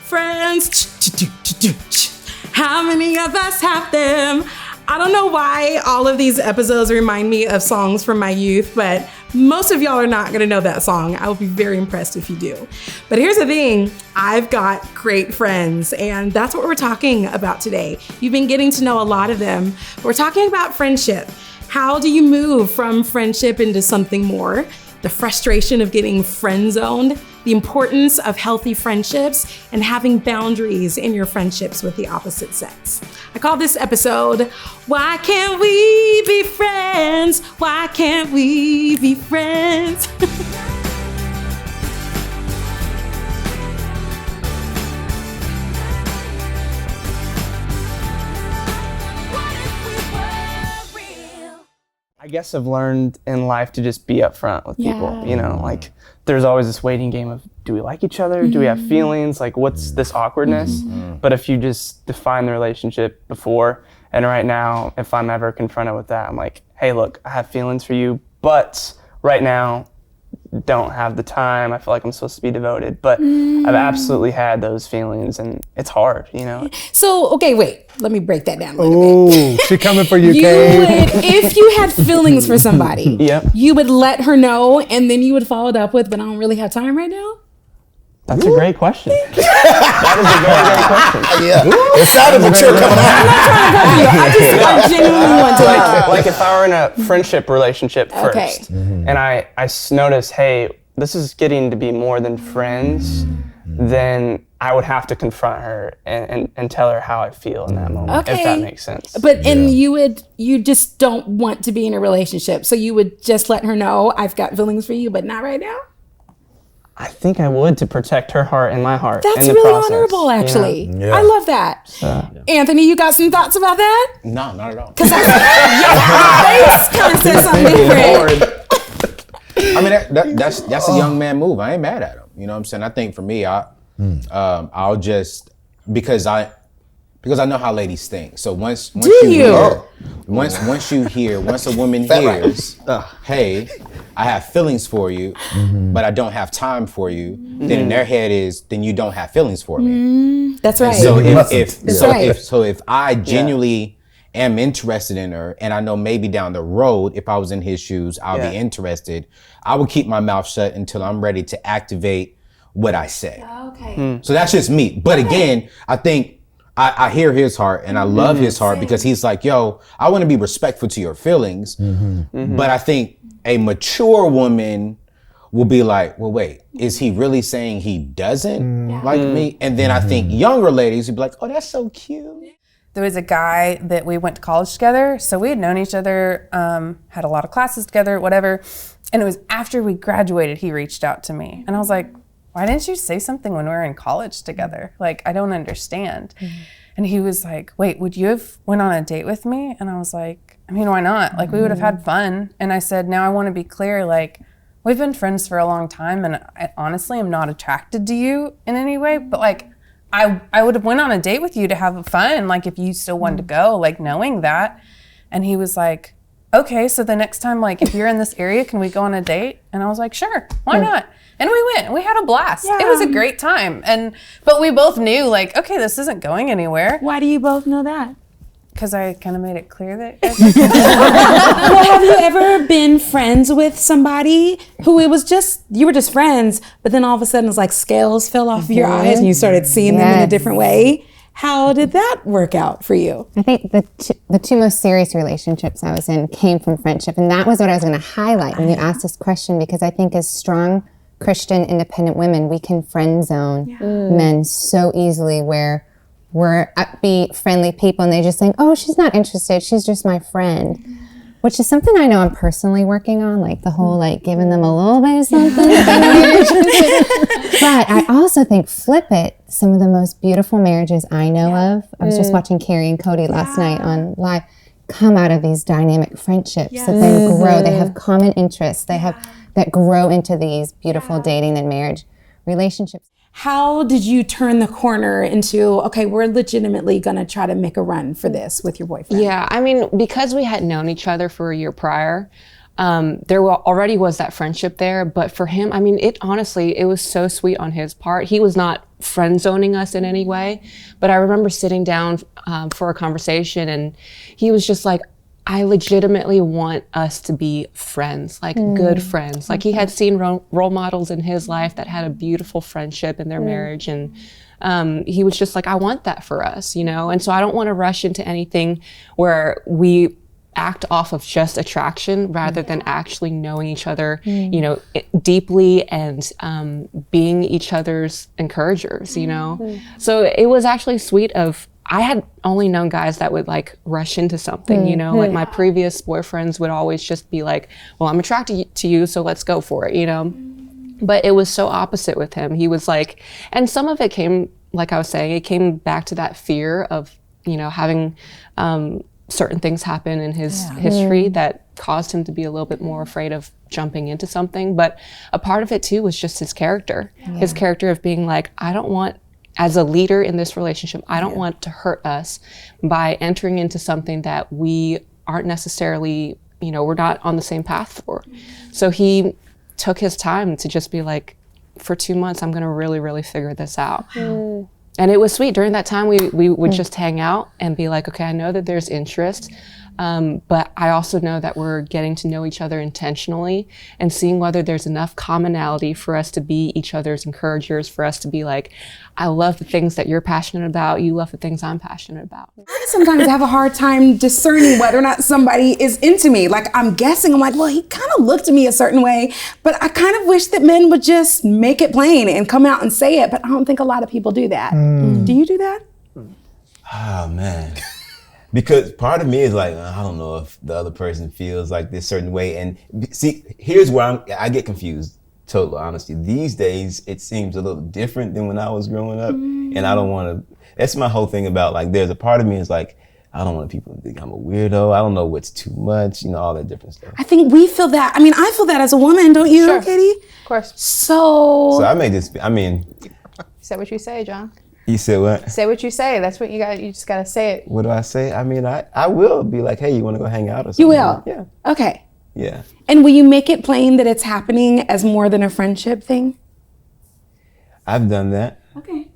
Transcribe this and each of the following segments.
Friends. How many of us have them? I don't know why all of these episodes remind me of songs from my youth, but most of y'all are not gonna know that song. I will be very impressed if you do. But here's the thing, I've got great friends, and that's what we're talking about today. You've been getting to know a lot of them. We're talking about friendship. How do you move from friendship into something more? The frustration of getting friend zoned, the importance of healthy friendships, and having boundaries in your friendships with the opposite sex. I call this episode, Why Can't We Be Friends? Why Can't We Be Friends? I guess I've learned in life to just be upfront with people, you know, like there's always this waiting game of, do we like each other? Do we have feelings? Like, what's this awkwardness? But if you just define the relationship before and right now, if I'm ever confronted with that, I'm like, hey, look, I have feelings for you, but right now, don't have the time. I feel like I'm supposed to be devoted, but I've absolutely had those feelings, and it's hard, you know? So, okay, wait, let me break that down a little bit. She coming for you, Kate. If you had feelings for somebody, you would let her know, and then you would follow it up with, but I don't really have time right now? That's a great question. That is a very great question. Yeah. It sounded mature coming out. I genuinely want to know. Like if I were in a friendship relationship first, and I notice, hey, this is getting to be more than friends, then I would have to confront her and tell her how I feel in that moment, if that makes sense. But and you just don't want to be in a relationship, so you would just let her know, I've got feelings for you, but not right now? I think I would, to protect her heart and my heart. That's in the really process, honorable, actually. You know? Yeah. I love that. Anthony, you got some thoughts about that? No, not at all. Because face kind of said something different. I mean, that's a young man move. I ain't mad at him. You know what I'm saying? I think for me, I'll just, because I know how ladies think. So once a woman hears, hey, I have feelings for you, but I don't have time for you, then in their head is, then you don't have feelings for me. That's right. So if I genuinely am interested in her, and I know maybe down the road, if I was in his shoes, I'll be interested, I would keep my mouth shut until I'm ready to activate what I say. Okay. So that's just me. But again, I think I hear his heart, and I love his heart, because he's like, yo, I want to be respectful to your feelings. But I think a mature woman will be like, well, wait, is he really saying he doesn't like me? And then I think younger ladies would be like, oh, that's so cute. There was a guy that we went to college together, so we had known each other, had a lot of classes together, whatever. And it was after we graduated, he reached out to me. And I was like, why didn't you say something when we were in college together? Like, I don't understand. And he was like, wait, would you have went on a date with me? And I was like, I mean, why not? Like, we would have had fun. And I said, now I want to be clear, like, we've been friends for a long time, and I honestly am not attracted to you in any way, but like, I would have went on a date with you to have fun, like if you still wanted to go, like knowing that. And he was like, okay, so the next time, like if you're in this area, can we go on a date? And I was like, sure, why not? And we went, we had a blast. Yeah. It was a great time. But we both knew, like, okay, this isn't going anywhere. Why do you both know that? Because I kind of made it clear that. Well, have you ever been friends with somebody who it was just, you were just friends, but then all of a sudden it's like scales fell off of your eyes and you started seeing them in a different way? How did that work out for you? I think the two most serious relationships I was in came from friendship. And that was what I was going to highlight when you asked this question, because I think as strong Christian independent women, we can friend zone men so easily, where we're upbeat, friendly people, and they just think, oh, she's not interested, she's just my friend. Which is something I know I'm personally working on, like the whole like giving them a little bit of something. But I also think, flip it, some of the most beautiful marriages I know of, I was just watching Carrie and Cody last night on live, come out of these dynamic friendships that then grow. They have common interests. They have that grow into these beautiful dating and marriage relationships. How did you turn the corner into, okay, we're legitimately gonna try to make a run for this with your boyfriend? Yeah, I mean, because we had known each other for a year prior, there already was that friendship there. But for him, I mean, it honestly, it was so sweet on his part. He was not friend zoning us in any way. But I remember sitting down for a conversation, and he was just like, I legitimately want us to be friends, like good friends. Like he had seen role models in his life that had a beautiful friendship in their marriage. And he was just like, I want that for us, you know? And so I don't want to rush into anything where we act off of just attraction rather than actually knowing each other, you know, deeply and being each other's encouragers, you know? So it was actually sweet I had only known guys that would like rush into something, you know, like my previous boyfriends would always just be like, well, I'm attracted to you, so let's go for it, you know? But it was so opposite with him. He was like, and some of it came, like I was saying, it came back to that fear of, you know, having certain things happen in his history that caused him to be a little bit more afraid of jumping into something. But a part of it too was just his character of being like, I don't want, as a leader in this relationship, I don't want to hurt us by entering into something that we aren't necessarily, you know, we're not on the same path for. So he took his time to just be like, for 2 months, I'm gonna really, really figure this out. And it was sweet. During that time, we would just hang out and be like, okay, I know that there's interest, but I also know that we're getting to know each other intentionally and seeing whether there's enough commonality for us to be each other's encouragers, for us to be like, I love the things that you're passionate about, you love the things I'm passionate about. I sometimes have a hard time discerning whether or not somebody is into me. Like I'm guessing, I'm like, well, he kind of looked at me a certain way, but I kind of wish that men would just make it plain and come out and say it, but I don't think a lot of people do that. Do you do that? Oh man. Because part of me is like, I don't know if the other person feels like this certain way. And see, here's where I get confused, total honesty. These days, it seems a little different than when I was growing up. And I don't want to, that's my whole thing about like, there's a part of me is like, I don't want people to think I'm a weirdo. I don't know what's too much, you know, all that different stuff. I think we feel that. I mean, I feel that as a woman, don't you, Sure. Katie? Of course. So I may just, I mean. Say what you say, John. You said what? Say what you say. That's what you got. You just got to say it. What do I say? I mean, I will be like, hey, you want to go hang out or something? You will? Yeah. Okay. Yeah. And will you make it plain that it's happening as more than a friendship thing? I've done that. Okay.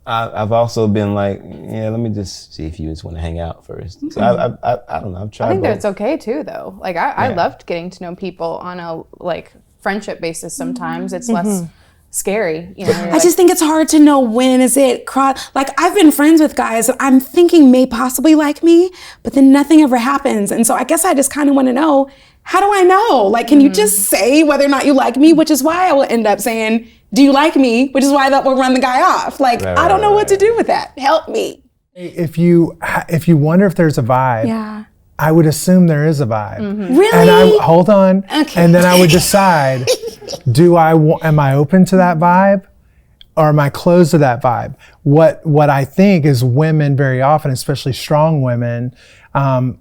I've also been like, yeah, let me just see if you just want to hang out first. Okay. So I don't know. I've tried. I think both. that's okay too, though. Like I loved getting to know people on a like friendship basis. Sometimes it's less scary, you know. I just think it's hard to know when is it like I've been friends with guys that I'm thinking may possibly like me, but then nothing ever happens. And so I guess I just kind of want to know, how do I know? Like, can you just say whether or not you like me? Which is why I will end up saying, do you like me? Which is why that will run the guy off. Like, I don't know what to do with that. Help me. If you wonder if there's a vibe, I would assume there is a vibe. Really? And hold on. Okay. And then I would decide, am I open to that vibe? Or am I closed to that vibe? What I think is women very often, especially strong women,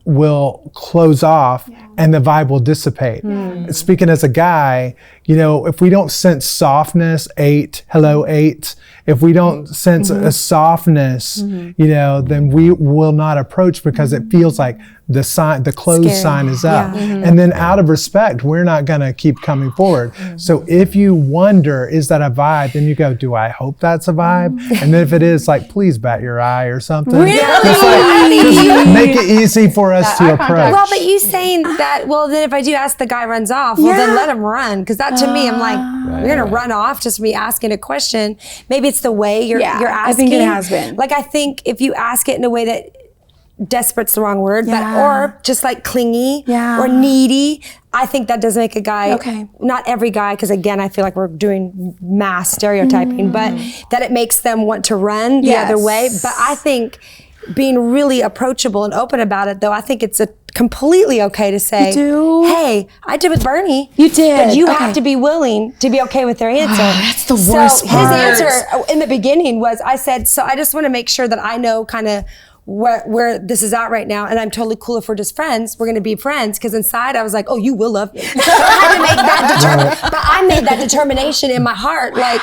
will close off and the vibe will dissipate. Speaking as a guy, you know, if we don't sense softness, if we don't sense a softness, you know, then we will not approach because it feels like the closed sign is up. And then out of respect, we're not gonna keep coming forward. So if you wonder, is that a vibe? Then you go, do I hope that's a vibe? And then if it is, like, please bat your eye or something. Really? Just make it easy for us to approach. Well, but you saying that, well, then if I do ask the guy runs off, well, then let him run. Because that to me, I'm like, you're going to run off just me asking a question. Maybe it's the way you're asking. I think it has been. Like, I think if you ask it in a way that, desperate's the wrong word, but or just like clingy or needy, I think that does make a guy, not every guy, because again, I feel like we're doing mass stereotyping, but that it makes them want to run the other way. But I think being really approachable and open about it, though, I think it's completely okay to say, hey, I did with Bernie. You did. But you have to be willing to be okay with their answer. That's the worst part. His answer in the beginning was, I said, so I just want to make sure that I know kind of where this is at right now, and I'm totally cool if we're just friends. We're gonna be friends, because inside I was like, oh, you will love me. So I had to make that but I made that determination in my heart, like,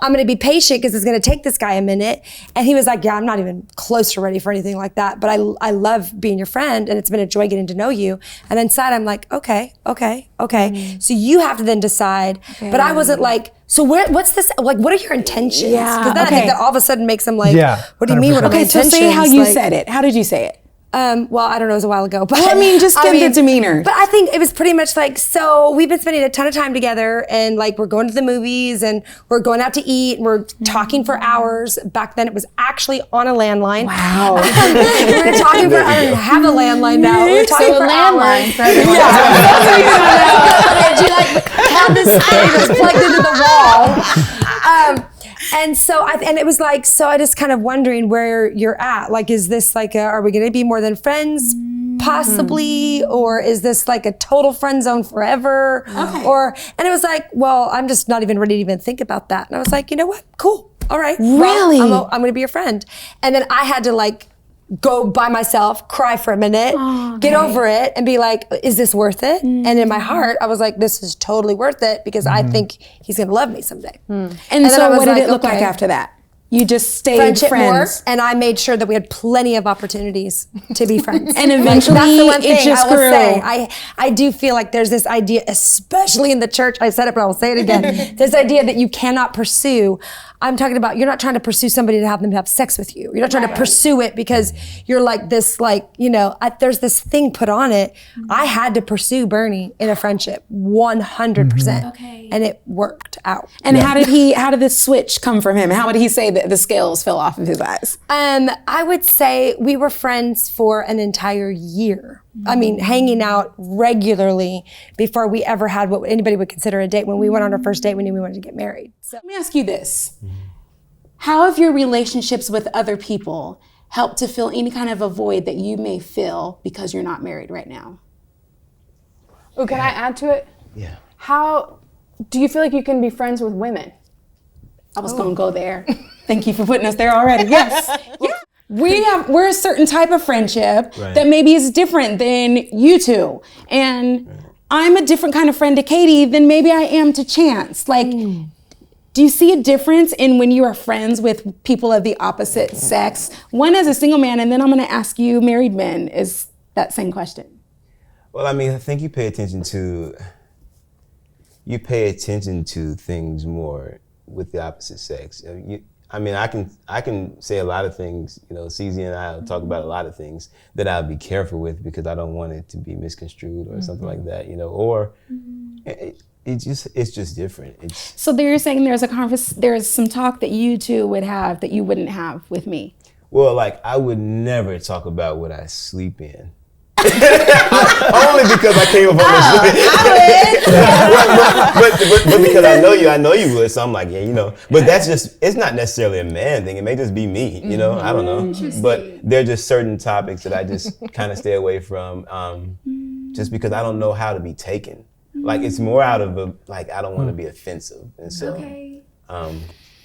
I'm going to be patient because it's going to take this guy a minute. And he was like, yeah, I'm not even close to ready for anything like that. But I love being your friend and it's been a joy getting to know you. And inside I'm like, okay. So you have to then decide. Okay. But I wasn't like, so what's this, like, what are your intentions? Yeah. Because then I think that all of a sudden makes them like, what do you mean? What are my so intentions? say how you said it. How did you say it? Well, I don't know, it was a while ago. But well, I mean, just get the demeanor. But I think it was pretty much like, so we've been spending a ton of time together and like we're going to the movies and we're going out to eat and we're talking for hours. Back then it was actually on a landline. Wow. We were talking for, I don't have a landline now. We were talking for hours. For everyone. You like have this thing that's plugged into the wall. And so, and it was like, so I just kind of wondering where you're at. Like, is this like, are we going to be more than friends possibly? Or is this like a total friend zone forever? Okay. And it was like, well, I'm just not even ready to even think about that. And I was like, you know what? Cool. All right. Really? Well, I'm going to be your friend. And then I had to like, go by myself, cry for a minute, get over it, and be like, is this worth it? And in my heart, I was like, this is totally worth it because I think he's going to love me someday. And so what did it look like after that? You just stayed friends. More, and I made sure that we had plenty of opportunities to be friends. And eventually, that's the one thing it just I will grew. say. I do feel like there's this idea, especially in the church, I said it, but I will say it again, this idea that you cannot pursue. I'm talking about, you're not trying to pursue somebody to have them have sex with you. You're not trying to pursue it because you're like this, like, you know, there's this thing put on it. I had to pursue Bernie in a friendship 100%. Okay. And it worked out. And how did this switch come from him? How would he say that the scales fell off of his eyes? I would say we were friends for an entire year. I mean, hanging out regularly before we ever had what anybody would consider a date. When we went on our first date, we knew we wanted to get married. So. Let me ask you this. How have your relationships with other people helped to fill any kind of a void that you may feel because you're not married right now? Oh, can I add to it? Yeah. How do you feel like you can be friends with women? I was going to go there. Thank you for putting us there already. Yes. Yeah. We're a certain type of friendship that maybe is different than you two. And I'm a different kind of friend to Katie than maybe I am to Chance. Like, do you see a difference in when you are friends with people of the opposite sex? One as a single man, and then I'm going to ask you married men is that same question. Well, I mean, I think you pay attention to things more with the opposite sex. I mean, I can say a lot of things, you know, CZ and I will talk about a lot of things that I'll be careful with because I don't want it to be misconstrued or something like that, you know, or it's just different. So you're saying there's some talk that you two would have that you wouldn't have with me? Well, like I would never talk about what I sleep in. Only because I came up on this. But because I know you would. So I'm like, yeah, you know. But it's not necessarily a man thing. It may just be me, you know. I don't know. But there are just certain topics that I just kind of stay away from, just because I don't know how to be taken. Like it's more out of I don't want to be offensive, and so.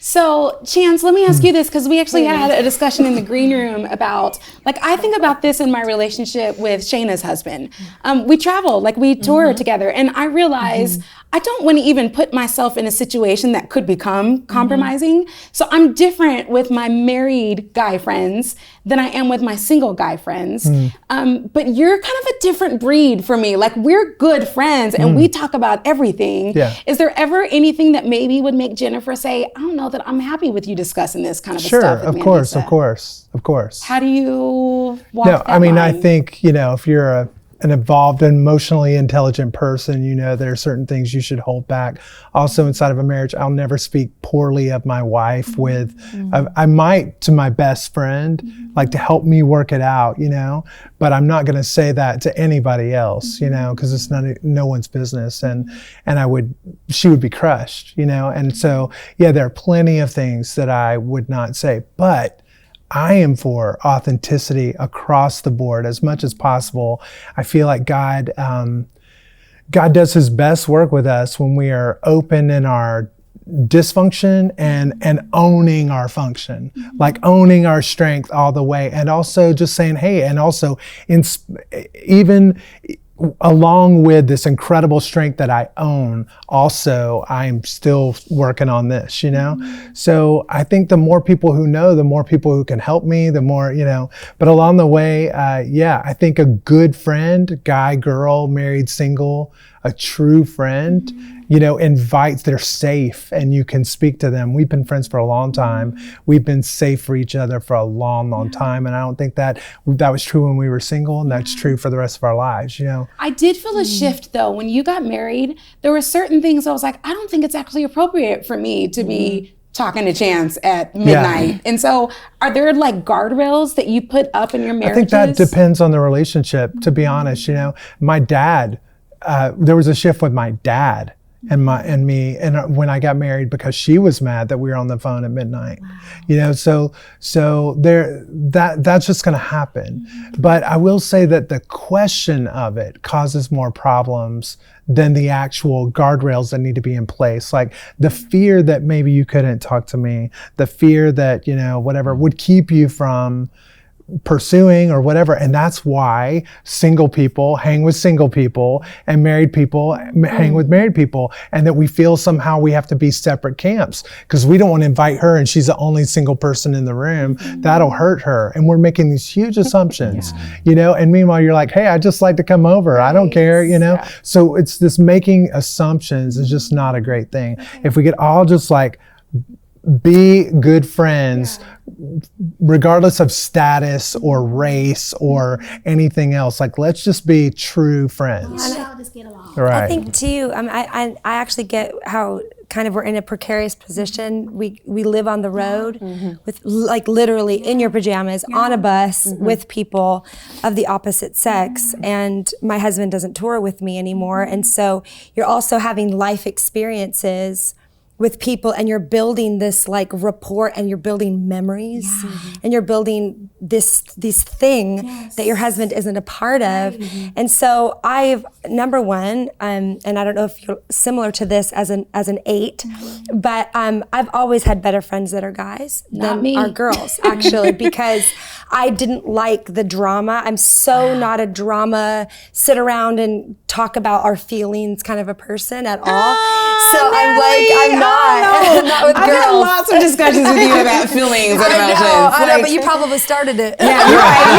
So, Chance, let me ask you this, because we actually had a discussion in the green room about, like, I think about this in my relationship with Shayna's husband. We travel, like we tour together, and I realize I don't want to even put myself in a situation that could become compromising. So I'm different with my married guy friends than I am with my single guy friends. But you're kind of a different breed for me. Like we're good friends and we talk about everything. Yeah. Is there ever anything that maybe would make Jennifer say, I don't know that I'm happy with you discussing this kind of stuff with Mandisa? Of course. How do you walk that I mean, line? I think, you know, if you're an evolved and emotionally intelligent person, you know, there are certain things you should hold back. Also inside of a marriage, I'll never speak poorly of my wife with, I might to my best friend, like to help me work it out, you know, but I'm not going to say that to anybody else, you know, because it's no one's business. And she would be crushed, you know? And so, yeah, there are plenty of things that I would not say, but I am for authenticity across the board as much as possible. I feel like God does his best work with us when we are open in our dysfunction and owning our function, like owning our strength all the way. And also just saying, hey, and also even along with this incredible strength that I own, also I'm still working on this, So I think the more people who know, the more people who can help me, the more, but along the way, I think a good friend, guy, girl, married, single, a true friend, invites, they're safe and you can speak to them. We've been friends for a long time. We've been safe for each other for a long, long time. And I don't think that was true when we were single, and that's true for the rest of our lives, I did feel a shift though. When you got married, there were certain things I was like, I don't think it's actually appropriate for me to be talking to Chance at midnight. And so are there like guardrails that you put up in your marriages? I think that depends on the relationship, to be honest. My dad, there was a shift with my dad and me when I got married, because she was mad that we were on the phone at midnight. So that's just going to happen. But I will say that the question of it causes more problems than the actual guardrails that need to be in place. Like the fear that maybe you couldn't talk to me, the fear that, whatever would keep you from pursuing or whatever. And that's why single people hang with single people and married people hang with married people, and that we feel somehow we have to be separate camps because we don't want to invite her and she's the only single person in the room. That'll hurt her. And we're making these huge assumptions, and meanwhile you're like, hey, I just like to come over. I don't care, So it's this making assumptions is just not a great thing. If we could all just like be good friends, regardless of status or race or anything else. Like, let's just be true friends. Right. I think too, I actually get how kind of we're in a precarious position. We live on the road with like literally in your pajamas on a bus with people of the opposite sex. And my husband doesn't tour with me anymore. And so you're also having life experiences with people, and you're building this like rapport, and you're building memories, and you're building this thing that your husband isn't a part of. And so I've, number one, and I don't know if you're similar to this as an 8, but I've always had better friends that are guys than are girls, actually, because I didn't like the drama. I'm so not a drama, sit around and talk about our feelings kind of a person at all. So I'm like, I'm not with girls. I've had lots of discussions with you about feelings and emotions. I know, but you probably started it. Yeah, you're right.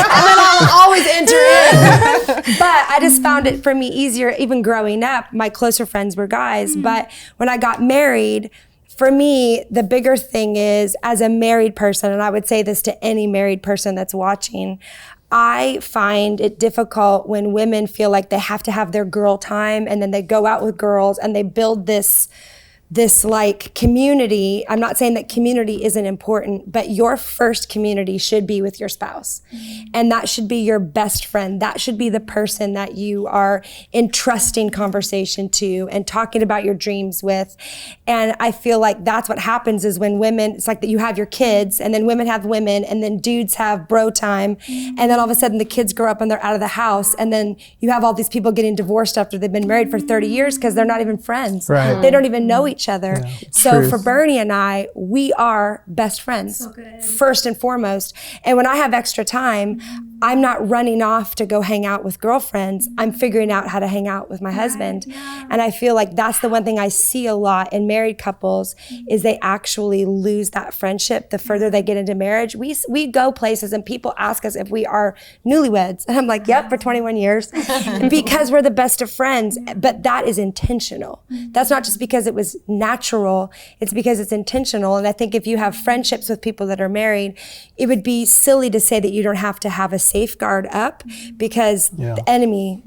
And then I'll always enter in. But I just found it for me easier, even growing up, my closer friends were guys. But when I got married, for me, the bigger thing is, as a married person, and I would say this to any married person that's watching, I find it difficult when women feel like they have to have their girl time, and then they go out with girls and they build this like community. I'm not saying that community isn't important, but your first community should be with your spouse. And that should be your best friend. That should be the person that you are entrusting conversation to and talking about your dreams with. And I feel like that's what happens is when women, it's like that you have your kids, and then women have women, and then dudes have bro time. And then all of a sudden the kids grow up and they're out of the house. And then you have all these people getting divorced after they've been married for 30 years because they're not even friends. Right. They don't even know each other. Yeah, so truth. for Bernie and I, we are best friends, first and foremost. And when I have extra time, I'm not running off to go hang out with girlfriends. I'm figuring out how to hang out with my husband. And I feel like that's the one thing I see a lot in married couples is they actually lose that friendship the further they get into marriage. We go places and people ask us if we are newlyweds. And I'm like, yep, for 21 years. Because we're the best of friends. But that is intentional. That's not just because it was natural. It's because it's intentional. And I think if you have friendships with people that are married, it would be silly to say that you don't have to have a safeguard up, because the enemy,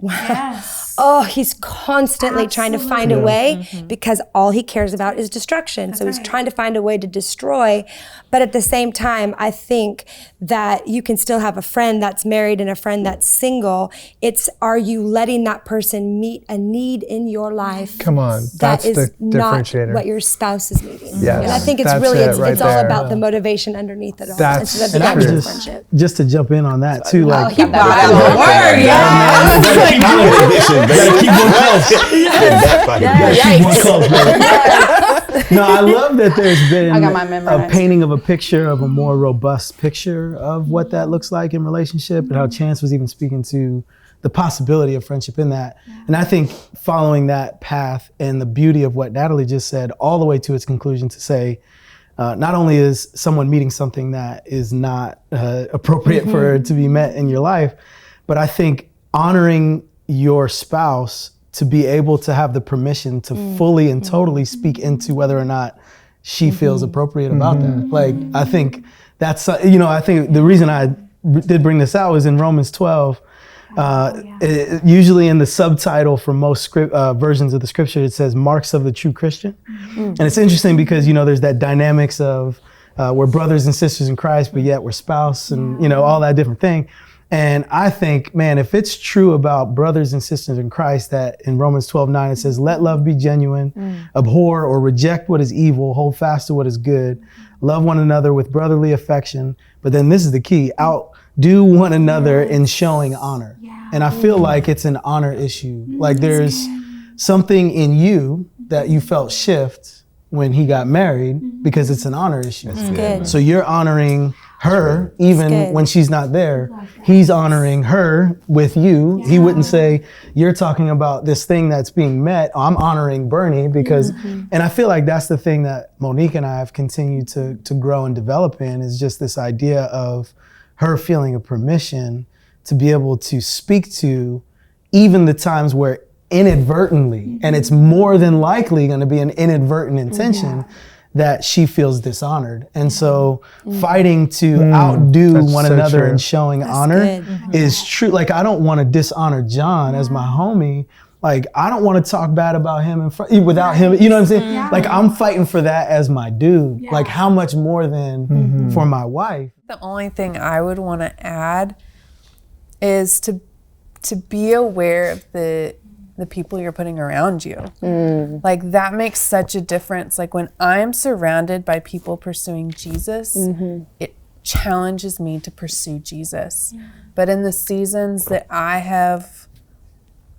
he's constantly trying to find a way, because all he cares about is destruction. So he's trying to find a way to destroy. But at the same time, I think that you can still have a friend that's married and a friend that's single. It's, are you letting that person meet a need in your life? Come on, that's the differentiator. Not what your spouse is needing. Yes. And I think it's That's really, it right it's all there. about the motivation underneath it all. That's instead of the actual friendship. Just to jump in on that too, like He brought out the word, keep one close. Keep one close, No, I love that there's been I got my a memorized. painting of a picture of a more robust picture of what that looks like in relationship, and how Chance was even speaking to the possibility of friendship in that. And I think following that path and the beauty of what Natalie just said all the way to its conclusion to say, not only is someone meeting something that is not appropriate for to be met in your life, but I think honoring your spouse to be able to have the permission to fully and totally speak into whether or not she feels appropriate about that. Like, I think that's, I think the reason I did bring this out was in Romans 12. Usually in the subtitle for most versions of the scripture, it says marks of the true Christian. And it's interesting because, there's that dynamics of we're brothers and sisters in Christ, but yet we're spouse and, all that different thing. And I think, man, if it's true about brothers and sisters in Christ that in Romans 12:9 it says, let love be genuine, abhor or reject what is evil, hold fast to what is good, love one another with brotherly affection. But then this is the key, outdo one another in showing honor. And I feel like it's an honor issue. Like there's something in you that you felt shift when he got married because it's an honor issue. Good. So you're honoring her even when she's not there. He's honoring her with you. He wouldn't say, you're talking about this thing that's being met. I'm honoring Bernie because, and I feel like that's the thing that Monique and I have continued to grow and develop in, is just this idea of her feeling of permission to be able to speak to even the times where inadvertently, and it's more than likely going to be an inadvertent intention, that she feels dishonored. And so fighting to outdo one another and showing honor is true. Like, I don't want to dishonor John as my homie. Like, I don't want to talk bad about him without him. You know what I'm saying? Like, I'm fighting for that as my dude. Like, how much more than for my wife? The only thing I would want to add is to be aware of the people you're putting around you. Like, that makes such a difference. Like, when I'm surrounded by people pursuing Jesus, it challenges me to pursue Jesus. But in the seasons that I have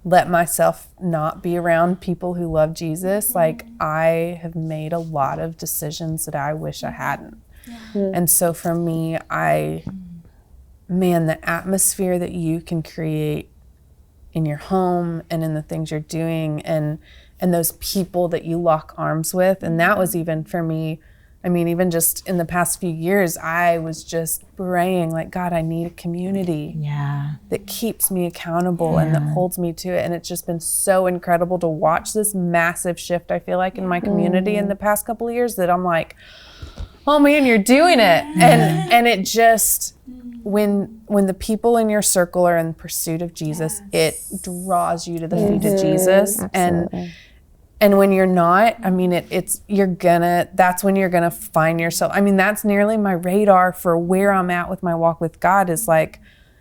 let myself not be around people who love Jesus, like, I have made a lot of decisions that I wish I hadn't. And so for me, the atmosphere that you can create in your home and in the things you're doing and those people that you lock arms with. And that was even for me, I mean, even just in the past few years, I was just praying like, God, I need a community that keeps me accountable and that holds me to it. And it's just been so incredible to watch this massive shift, I feel like, in my community in the past couple of years, that I'm like, oh man, you're doing it. And it just, when the people in your circle are in pursuit of Jesus, it draws you to the feet of Jesus. And when you're not, I mean, that's when you're gonna find yourself. I mean, that's nearly my radar for where I'm at with my walk with God, is like,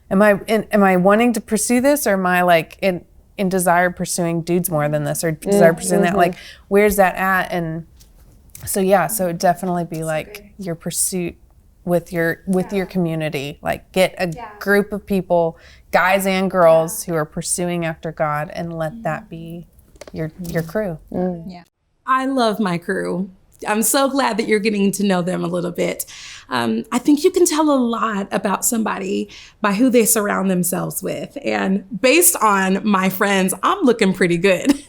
am I wanting to pursue this, or am I like in desire pursuing dudes more than this, or desire pursuing that? Like, where's that at? And so it'd definitely be like your pursuit with your community. Like, get a group of people, guys and girls, who are pursuing after God, and let that be your crew. I love my crew. I'm so glad that you're getting to know them a little bit. I think you can tell a lot about somebody by who they surround themselves with. And based on my friends, I'm looking pretty good.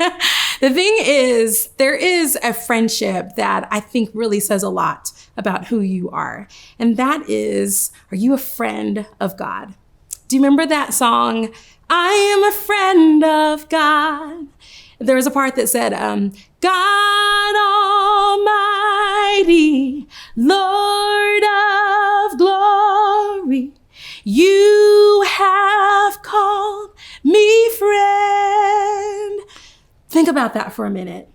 The thing is, there is a friendship that I think really says a lot about who you are. And that is, are you a friend of God? Do you remember that song, I am a friend of God? There was a part that said, God Almighty, Lord of glory, you have called me friend. Think about that for a minute.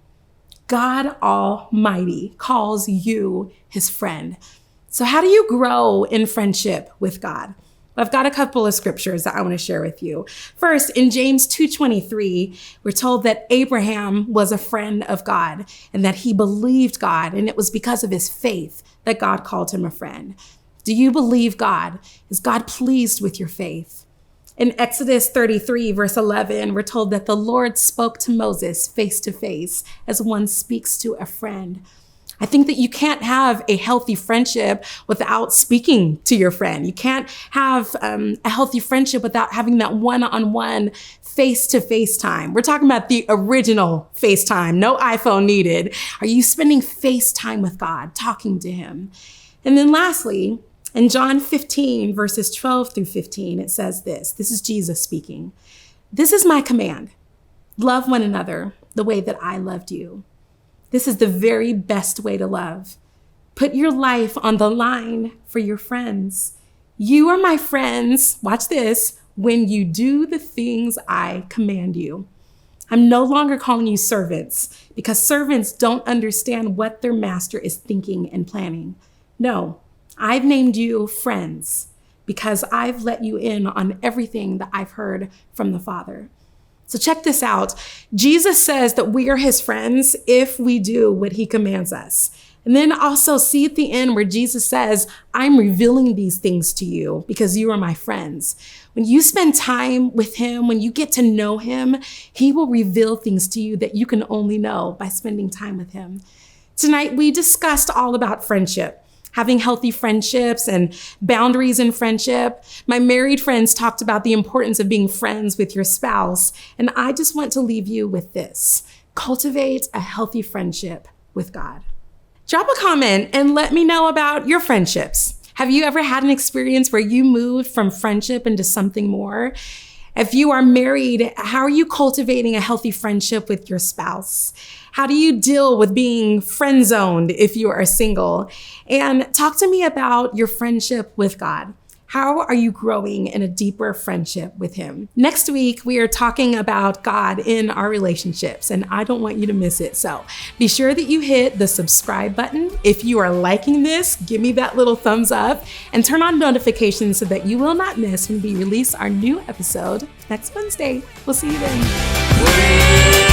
God Almighty calls you his friend. So how do you grow in friendship with God? I've got a couple of scriptures that I want to share with you. First, in James 2:23, we're told that Abraham was a friend of God and that he believed God, and it was because of his faith that God called him a friend. Do you believe God? Is God pleased with your faith? In Exodus 33, verse 11, we're told that the Lord spoke to Moses face to face as one speaks to a friend. I think that you can't have a healthy friendship without speaking to your friend. You can't have a healthy friendship without having that one-on-one face-to-face time. We're talking about the original FaceTime, no iPhone needed. Are you spending FaceTime with God, talking to him? And then lastly, in John 15, verses 12 through 15, it says this. This is Jesus speaking. This is my command. Love one another the way that I loved you. This is the very best way to love. Put your life on the line for your friends. You are my friends, watch this, when you do the things I command you. I'm no longer calling you servants because servants don't understand what their master is thinking and planning. No, I've named you friends because I've let you in on everything that I've heard from the Father. So check this out. Jesus says that we are his friends if we do what he commands us. And then also see at the end where Jesus says, I'm revealing these things to you because you are my friends. When you spend time with him, when you get to know him, he will reveal things to you that you can only know by spending time with him. Tonight, we discussed all about friendship, having healthy friendships and boundaries in friendship. My married friends talked about the importance of being friends with your spouse. And I just want to leave you with this. Cultivate a healthy friendship with God. Drop a comment and let me know about your friendships. Have you ever had an experience where you moved from friendship into something more? If you are married, how are you cultivating a healthy friendship with your spouse? How do you deal with being friend zoned if you are single? And talk to me about your friendship with God. How are you growing in a deeper friendship with him? Next week, we are talking about God in our relationships, and I don't want you to miss it. So be sure that you hit the subscribe button. If you are liking this, give me that little thumbs up and turn on notifications so that you will not miss when we release our new episode next Wednesday. We'll see you then.